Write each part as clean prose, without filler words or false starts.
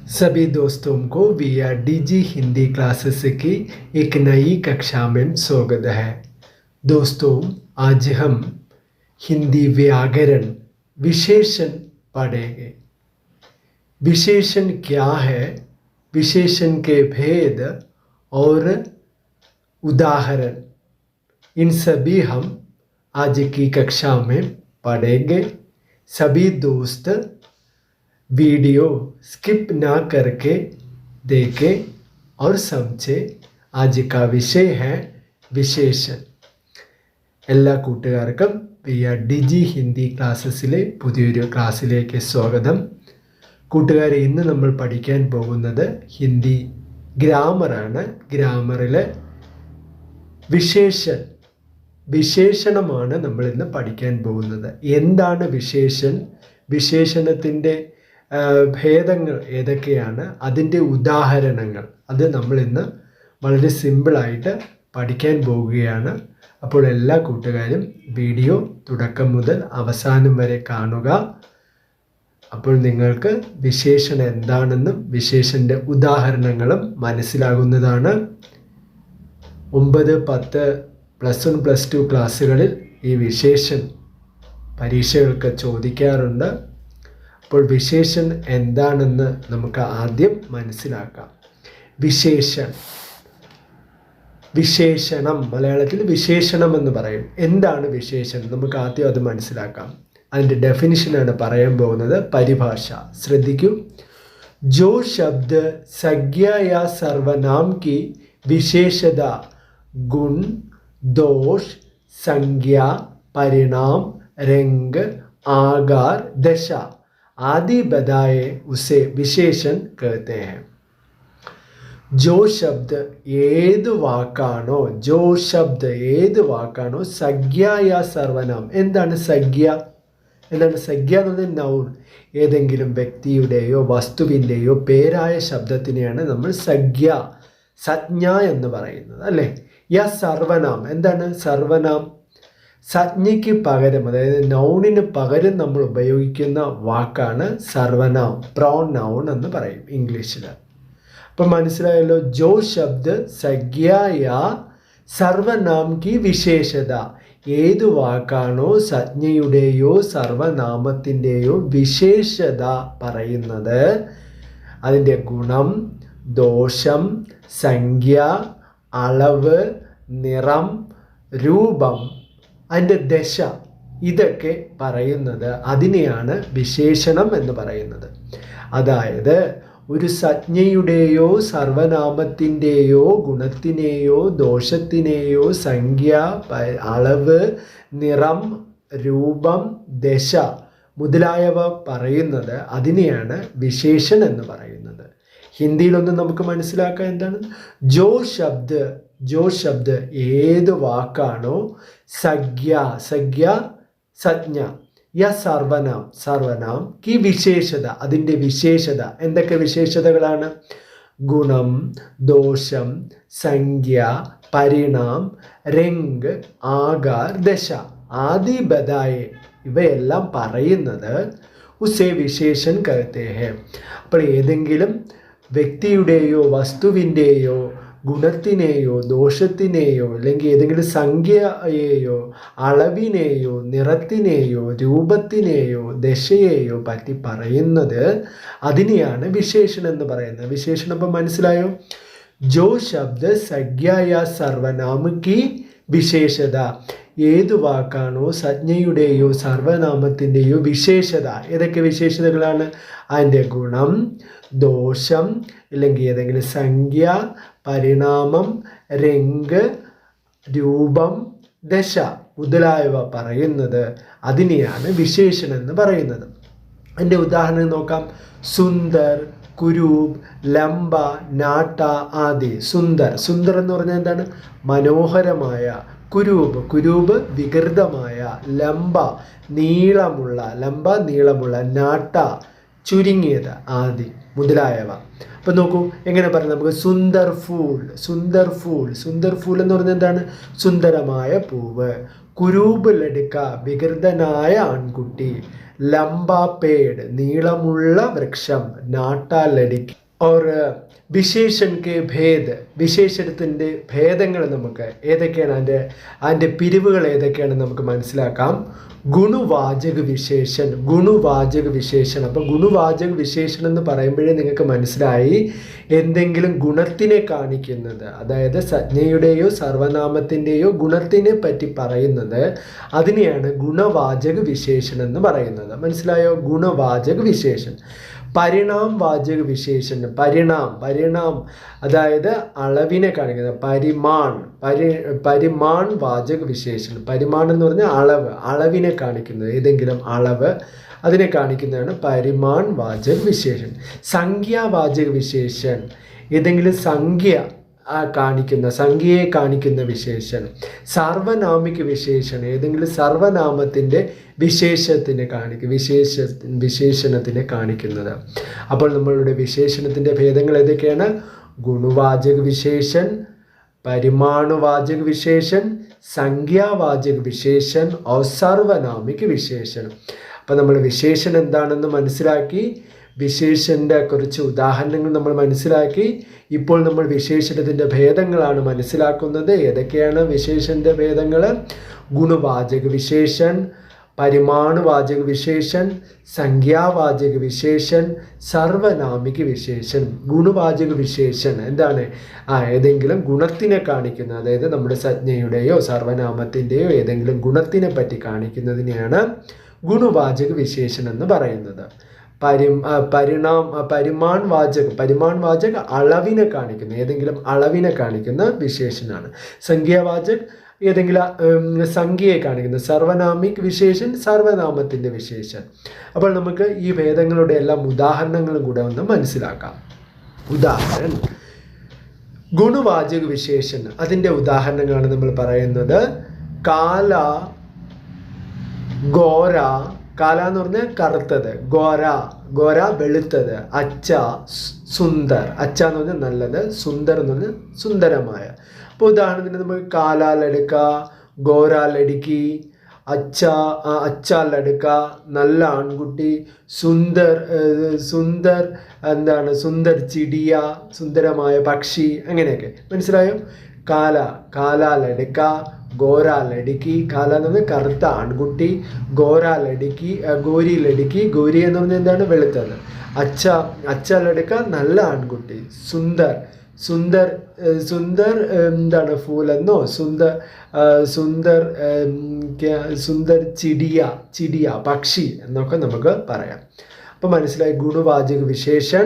सभी दोस्तों को वीआर डीजी हिंदी क्लासेस की एक नई कक्षा में स्वागत है। दोस्तों, आज हम हिंदी व्याकरण विशेषण पढ़ेंगे। विशेषण क्या है, विशेषण के भेद और उदाहरण, इन सभी हम आज की कक्षा में पढ़ेंगे। सभी दोस्त वीडियो स्किप ना करके देखें और समझें। आज का विषय है വിശേഷൻ. എല്ലാ കൂട്ടുകാർക്കും DG ഹിന്ദി ക്ലാസ്സസിലെ പുതിയൊരു ക്ലാസ്സിലേക്ക് സ്വാഗതം. കൂട്ടുകാരെ, ഇന്ന് നമ്മൾ പഠിക്കാൻ പോകുന്നത് ഹിന്ദി ഗ്രാമറാണ്. ഗ്രാമറിലെ വിശേഷണമാണ് നമ്മൾ ഇന്ന് പഠിക്കാൻ പോകുന്നത്. എന്താണ് വിശേഷൻ, വിശേഷണത്തിൻ്റെ ഭേദങ്ങൾ ഏതൊക്കെയാണ്, അതിൻ്റെ ഉദാഹരണങ്ങൾ, അത് നമ്മൾ ഇന്ന് വളരെ സിമ്പിളായിട്ട് പഠിക്കാൻ പോവുകയാണ്. അപ്പോൾ എല്ലാ കൂട്ടുകാരും വീഡിയോ തുടക്കം മുതൽ അവസാനം വരെ കാണുക. അപ്പോൾ നിങ്ങൾക്ക് വിശേഷണം എന്താണെന്നും വിശേഷൻ്റെ ഉദാഹരണങ്ങളും മനസ്സിലാകുന്നതാണ്. 9, 10, +1, +2 ക്ലാസ്സുകളിൽ ഈ വിശേഷൻ പരീക്ഷകൾക്ക് ചോദിക്കാറുണ്ട്. അപ്പോൾ വിശേഷൻ എന്താണെന്ന് നമുക്ക് ആദ്യം മനസ്സിലാക്കാം. വിശേഷണം, മലയാളത്തിൽ വിശേഷണം എന്ന് പറയും. എന്താണ് വിശേഷണം, നമുക്ക് ആദ്യം അത് മനസ്സിലാക്കാം. അതിൻ്റെ ഡെഫിനിഷനാണ് പറയാൻ പോകുന്നത്. പരിഭാഷ ശ്രദ്ധിക്കൂ. जो शब्द संज्ञा या सर्वनाम की विशेषता, गुण, दोष, संज्ञा, परिणाम, रंग, आकार, दशा आदि बताए उसे विशेषण कहते हैं. जो शब्द ഏത് വാക്കാണോ, സംജ്ഞ യാ സർവനാം. എന്താണ് സംജ്ഞ? സംജ്ഞ എന്നത് നൗൺ. ഏതെങ്കിലും വ്യക്തിയുടെയോ വസ്തുവിൻ്റെയോ പേരായ ശബ്ദത്തിനെയാണ് നമ്മൾ സംജ്ഞ എന്ന് പറയുന്നത്, അല്ലേ? യാ സർവനാം. എന്താണ് സർവനാം? സംജ്ഞയ്ക്ക് പകരം, അതായത് നൗണിന് പകരം നമ്മൾ ഉപയോഗിക്കുന്ന വാക്കാണ് സർവനാം, പ്രൊനൗൺ എന്ന് പറയും ഇംഗ്ലീഷിൽ. അപ്പം മനസ്സിലായല്ലോ. ജോ ശബ്ദ് സംജ്ഞ യാ സർവനാം കി വിശേഷത. ഏത് വാക്കാണോ സംജ്ഞയുടെയോ സർവനാമത്തിൻ്റെയോ വിശേഷത പറയുന്നത്, അതിൻ്റെ ഗുണം, ദോഷം, സംഖ്യ, അളവ്, നിറം, രൂപം, അതിൻ്റെ ദശ, ഇതൊക്കെ പറയുന്നത്, അതിനെയാണ് വിശേഷണം എന്ന് പറയുന്നത്. അതായത് ഒരു സംജ്ഞയുടെയോ സർവനാമത്തിൻ്റെയോ ഗുണത്തിനെയോ ദോഷത്തിനെയോ സംഖ്യ, അളവ്, നിറം, രൂപം, ദശ മുതലായവ പറയുന്നത്, അതിനെയാണ് വിശേഷൻ എന്ന് പറയുന്നത്. ഹിന്ദിയിലൊന്നും നമുക്ക് മനസ്സിലാക്കാൻ എന്താണ്? ജോ ശബ്ദ് ഏത് വാക്കാണോ, സംജ്ഞ, യ സർവനാം കി വിശേഷത, അതിൻ്റെ വിശേഷത. എന്തൊക്കെ വിശേഷതകളാണ്? ഗുണം, ദോഷം, സംഖ്യ, പരിണാം, രംഗ്, ആകാർ, ദശ ആദി ബദായെ, ഇവയെല്ലാം പറയുന്നത് ഉസേ വിശേഷൻ കഹത്തെ ഹെ. അപ്പോൾ ഏതെങ്കിലും വ്യക്തിയുടെയോ വസ്തുവിൻ്റെയോ ഗുണത്തിനെയോ ദോഷത്തിനെയോ അല്ലെങ്കിൽ ഏതെങ്കിലും സംഖ്യയെയോ അളവിനെയോ നിറത്തിനെയോ രൂപത്തിനെയോ ദശയെയോ പറ്റി പറയുന്നത്, അതിനെയാണ് വിശേഷണം എന്ന് പറയുന്നത്. വിശേഷണം ഇപ്പം മനസ്സിലായോ? ജോ ശബ്ദ സംജ്ഞ യാ സർവനാമ കി വിശേഷത. ഏത് വാക്കാണോ സംജ്ഞയുടെയോ സർവനാമത്തിൻ്റെയോ വിശേഷത, ഏതൊക്കെ വിശേഷതകളാണ്? അതിൻ്റെ ഗുണം, ദോഷം, ഇല്ലെങ്കിൽ ഏതെങ്കിലും സംഖ്യ, പരിണാമം, രംഗ്, രൂപം, ദശ മുതലായവ പറയുന്നത്, അതിനെയാണ് വിശേഷണം എന്ന് പറയുന്നത്. അതിൻ്റെ ഉദാഹരണം നോക്കാം. സുന്ദർ, കുരൂപ്, ലംബ, നാട്ട ആദി. സുന്ദർ എന്ന് പറഞ്ഞാൽ എന്താണ്? മനോഹരമായ. കുരൂപ് വികൃതമായ. ലംബ നീളമുള്ള. നാട്ട ചുരുങ്ങിയത് ആദി മുതലായവ. അപ്പം നോക്കൂ എങ്ങനെ പറയാം. നമുക്ക് സുന്ദർ ഫൂൾ എന്ന് പറഞ്ഞാൽ എന്താണ്? സുന്ദരമായ പൂവ്. കുരൂപ് ലടുക്ക, വികൃതനായ ആൺകുട്ടി. ലംബാ പേട് നീളമുള്ള വൃക്ഷം, നാട്ടാ ലടിക്ക്. और വിശേഷൻ കെ ഭേദ്, വിശേഷണത്തിൻ്റെ ഭേദങ്ങൾ നമുക്ക് ഏതൊക്കെയാണ്, അതിൻ്റെ പിരിവുകൾ ഏതൊക്കെയാണെന്ന് നമുക്ക് മനസ്സിലാക്കാം. ഗുണവാചക വിശേഷൻ, ഗുണവാചക വിശേഷണം. അപ്പോൾ ഗുണവാചക വിശേഷണം എന്ന് പറയുമ്പോഴേ നിങ്ങൾക്ക് മനസ്സിലായി എന്തെങ്കിലും ഗുണത്തിനെ കാണിക്കുന്നത്, അതായത് സംജ്ഞയുടെയോ സർവനാമത്തിൻ്റെയോ ഗുണത്തിനെ പറ്റി പറയുന്നത്, അതിനെയാണ് ഗുണവാചക വിശേഷണം എന്ന് പറയുന്നത്. മനസ്സിലായോ? ഗുണവാചക വിശേഷൻ. പരിണാം വാചക വിശേഷൻ, പരിണാം അതായത് അളവിനെ കാണിക്കുന്നത്. പരിമാൺ വാചക വിശേഷൻ. പരിമാൺ എന്ന് പറഞ്ഞാൽ അളവിനെ കാണിക്കുന്നത്, ഏതെങ്കിലും അളവ് അതിനെ കാണിക്കുന്നതാണ് പരിമാൺ വാചക വിശേഷൻ. സംഖ്യാവാചക വിശേഷൻ, ഏതെങ്കിലും സംഖ്യയെ കാണിക്കുന്ന വിശേഷൻ. സാർവനാമിക വിശേഷണം, ഏതെങ്കിലും സർവനാമത്തിൻ്റെ വിശേഷണത്തിനെ കാണിക്കുന്നത്. അപ്പോൾ നമ്മളുടെ വിശേഷണത്തിൻ്റെ ഭേദങ്ങൾ ഏതൊക്കെയാണ്? ഗുണവാചക വിശേഷൻ, പരിമാണുവാചക വിശേഷൻ, സംഖ്യാവാചക വിശേഷൻ, സർവനാമിക വിശേഷണം. അപ്പോൾ നമ്മൾ വിശേഷൻ എന്താണെന്ന് മനസ്സിലാക്കി, വിശേഷൻ്റെ കുറച്ച് ഉദാഹരണങ്ങൾ നമ്മൾ മനസ്സിലാക്കി. ഇപ്പോൾ നമ്മൾ വിശേഷണത്തിൻ്റെ ഭേദങ്ങളാണ് മനസ്സിലാക്കുന്നത്. ഏതൊക്കെയാണ് വിശേഷൻ്റെ ഭേദങ്ങൾ? ഗുണവാചക വിശേഷൻ, പരിമാണുവാചക വിശേഷൻ, സംഖ്യാവാചക വിശേഷൻ, സർവനാമിക വിശേഷൻ. ഗുണവാചക വിശേഷൻ എന്താണ്? ഏതെങ്കിലും ഗുണത്തിനെ കാണിക്കുന്ന, അതായത് നമ്മുടെ സംജ്ഞയുടെയോ സർവനാമത്തിൻ്റെയോ ഏതെങ്കിലും ഗുണത്തിനെ പറ്റി കാണിക്കുന്നതിനെയാണ് ഗുണവാചക വിശേഷൻ എന്ന് പറയുന്നത്. പരിമാൺ വാചക അളവിനെ കാണിക്കുന്ന, ഏതെങ്കിലും അളവിനെ കാണിക്കുന്ന വിശേഷനാണ്. സംഖ്യാവാചക ഏതെങ്കിലും സംഖ്യയെ കാണിക്കുന്ന, സർവനാമിക് വിശേഷൻ സർവനാമത്തിൻ്റെ വിശേഷൻ. അപ്പോൾ നമുക്ക് ഈ ഭേദങ്ങളുടെ എല്ലാം ഉദാഹരണങ്ങളും കൂടെ ഒന്ന് മനസ്സിലാക്കാം. ഉദാഹരണം ഗുണവാചക വിശേഷൻ, അതിൻ്റെ ഉദാഹരണങ്ങളാണ് നമ്മൾ പറയുന്നത്. കാല, ഗോര, കാല എന്ന് പറഞ്ഞാൽ കറുത്തത്, ഗോര വെളുത്തത്, അച്ച സുന്ദർ, അച്ച എന്ന് പറഞ്ഞാൽ നല്ലത്, സുന്ദർ എന്ന് പറഞ്ഞാൽ സുന്ദരമായ. അപ്പോൾ ഉദാഹരണത്തിന് നമുക്ക് കാലാ ലടുക്ക, ഗോരാ ലടുക്കി, അച്ച ലടുക്ക നല്ല ആൺകുട്ടി, സുന്ദർ എന്താണ്, സുന്ദർ ചിടിയ സുന്ദരമായ പക്ഷി, അങ്ങനെയൊക്കെ. മനസ്സിലായോ? കാല ലടുക്ക, ഗോരാ ലടുക്കി, കാല എന്ന് പറഞ്ഞാൽ കറുത്ത ആൺകുട്ടി, ഗോരാ ലടുക്കി, ഗോരി ലടുക്കി, ഗോരി എന്ന് പറഞ്ഞാൽ എന്താണ്, വെളുത്തത്. അച്ച ലടുക്ക നല്ല ആൺകുട്ടി, സുന്ദർ എന്താണ്, ഫൂലെന്നോ, സുന്ദർ ചിടിയ പക്ഷി എന്നൊക്കെ നമുക്ക് പറയാം. അപ്പം മനസ്സിലായി. ഗുണവാചക വിശേഷൻ,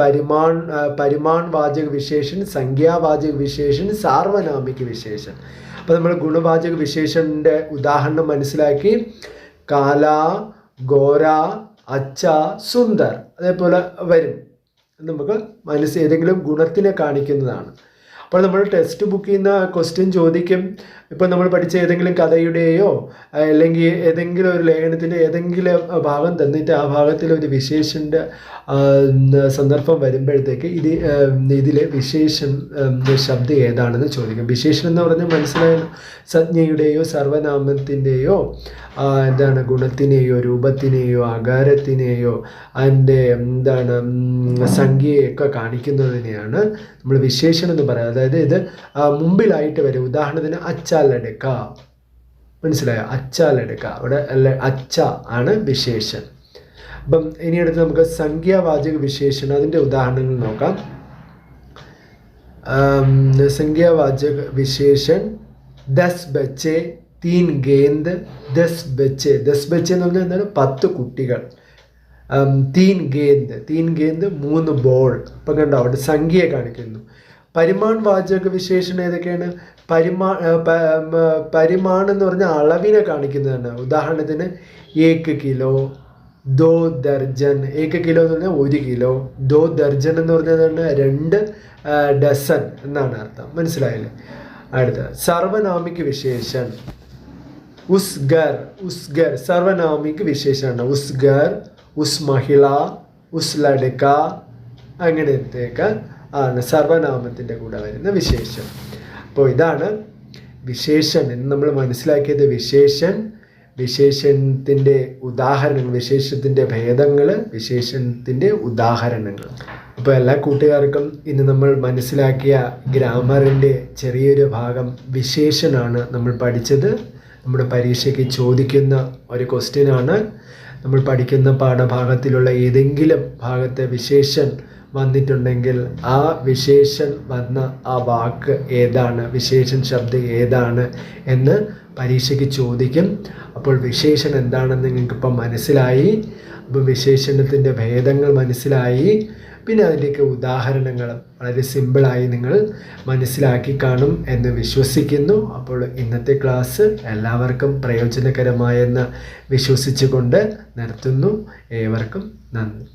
പരിമാൺ വാചക വിശേഷൻ, സംഖ്യാവാചക വിശേഷൻ, സാർവനാമിക വിശേഷൻ. അപ്പോൾ നമ്മൾ ഗുണവാചക വിശേഷൻ്റെ ഉദാഹരണം മനസ്സിലാക്കി. കാല, ഗോര, അച്ച, സുന്ദർ അതേപോലെ വരും. നമുക്ക് ഏതെങ്കിലും ഗുണത്തിനെ കാണിക്കുന്നതാണ്. അപ്പോൾ നമ്മൾ ടെക്സ്റ്റ് ബുക്കിൽ നിന്ന് ക്വസ്റ്റ്യൻ ചോദിക്കും. ഇപ്പോൾ നമ്മൾ പഠിച്ച ഏതെങ്കിലും കഥയുടെയോ അല്ലെങ്കിൽ ഏതെങ്കിലും ഒരു ലേഖനത്തിൻ്റെ ഏതെങ്കിലും ഭാഗം തന്നിട്ട് ആ ഭാഗത്തിൽ ഒരു വിശേഷൻ്റെ സന്ദർഭം വരുമ്പോഴത്തേക്ക് ഇതിലെ വിശേഷൻ ശബ്ദം ഏതാണെന്ന് ചോദിക്കും. വിശേഷണം എന്ന് പറഞ്ഞാൽ മനസ്സിലായല്ലോ, സംജ്ഞയുടെയോ സർവനാമത്തിൻ്റെയോ എന്താണ് ഗുണത്തിനെയോ രൂപത്തിനെയോ ആകാരത്തിനെയോ അതിൻ്റെ എന്താണ് സംഖ്യയൊക്കെ കാണിക്കുന്നതിനെയാണ് നമ്മൾ വിശേഷണം എന്ന് പറയുന്നത്. അതായത് ഇത് മുമ്പിലായിട്ട് വരും. ഉദാഹരണത്തിന് അച്ചാലെടുക്ക, മനസ്സിലായോ? അച്ചാലെടുക്ക, അവിടെ അച്ച ആണ് വിശേഷൻ. അപ്പം ഇനി അടുത്ത് നമുക്ക് സംഖ്യാവാചക വിശേഷണം, അതിൻ്റെ ഉദാഹരണങ്ങൾ നോക്കാം. സംഖ്യാവാചക വിശേഷൻ 10 ബच्चे 3 गेंद 10 बच्चे എന്ന് പറഞ്ഞാൽ എന്താണ്? 10 കുട്ടികൾ. 3 गेंद 3 ബോൾ. അപ്പം കണ്ടോ, അവിടെ സംഖ്യയെ കാണിക്കുന്നു. പരിമാൺ വാചക വിശേഷണം ഏതൊക്കെയാണ്? പരിമാൺ എന്ന് പറഞ്ഞാൽ അളവിനെ കാണിക്കുന്നതാണ്. ഉദാഹരണത്തിന് 1 കിലോ, 2 ദർജൻ. 1 കിലോ എന്ന് പറഞ്ഞാൽ 1 കിലോ, 2 ദർജൻ എന്ന് പറഞ്ഞാൽ 2 ഡസൻ എന്നാണ് അർത്ഥം. മനസ്സിലായില്ലേ? അടുത്ത സർവനാമിക വിശേഷൻ ഉസ്ഗർ സർവനാമിക വിശേഷമാണ്. ഉസ്ഗർ, ഉസ് മഹിള, ഉസ് ലടുക്ക അങ്ങനത്തെയൊക്കെ ആണ് സർവനാമത്തിൻ്റെ കൂടെ വരുന്ന വിശേഷം. അപ്പോൾ ഇതാണ് വിശേഷൻ എന്ന് നമ്മൾ മനസ്സിലാക്കിയത്. വിശേഷൻ, വിശേഷണത്തിൻ്റെ ഉദാഹരണങ്ങൾ, വിശേഷത്തിൻ്റെ ഭേദങ്ങൾ, വിശേഷണത്തിൻ്റെ ഉദാഹരണങ്ങൾ. അപ്പോൾ എല്ലാ കൂട്ടുകാർക്കും ഇന്ന് നമ്മൾ മനസ്സിലാക്കിയ ഗ്രാമറിൻ്റെ ചെറിയൊരു ഭാഗം വിശേഷനാണ് നമ്മൾ പഠിച്ചത്. നമ്മുടെ പരീക്ഷയ്ക്ക് ചോദിക്കുന്ന ഒരു ക്വസ്റ്റ്യനാണ്. നമ്മൾ പഠിക്കുന്ന പാഠഭാഗത്തിലുള്ള ഏതെങ്കിലും ഭാഗത്തെ വിശേഷൻ വന്നിട്ടുണ്ടെങ്കിൽ ആ വിശേഷൻ വന്ന ആ വാക്ക് ഏതാണ്, വിശേഷൻ ശബ്ദം ഏതാണ് എന്ന് പരീക്ഷയ്ക്ക് ചോദിക്കും. അപ്പോൾ വിശേഷൻ എന്താണെന്ന് നിങ്ങൾക്കിപ്പം മനസ്സിലായി. അപ്പോൾ വിശേഷണത്തിൻ്റെ ഭേദങ്ങൾ മനസ്സിലായി. പിന്നെ അതിൻ്റെയൊക്കെ ഉദാഹരണങ്ങൾ വളരെ സിമ്പിളായി നിങ്ങൾ മനസ്സിലാക്കി കാണും എന്ന് വിശ്വസിക്കുന്നു. അപ്പോൾ ഇന്നത്തെ ക്ലാസ് എല്ലാവർക്കും പ്രയോജനകരമായെന്ന് വിശ്വസിച്ചുകൊണ്ട് നിർത്തുന്നു. ഏവർക്കും നന്ദി.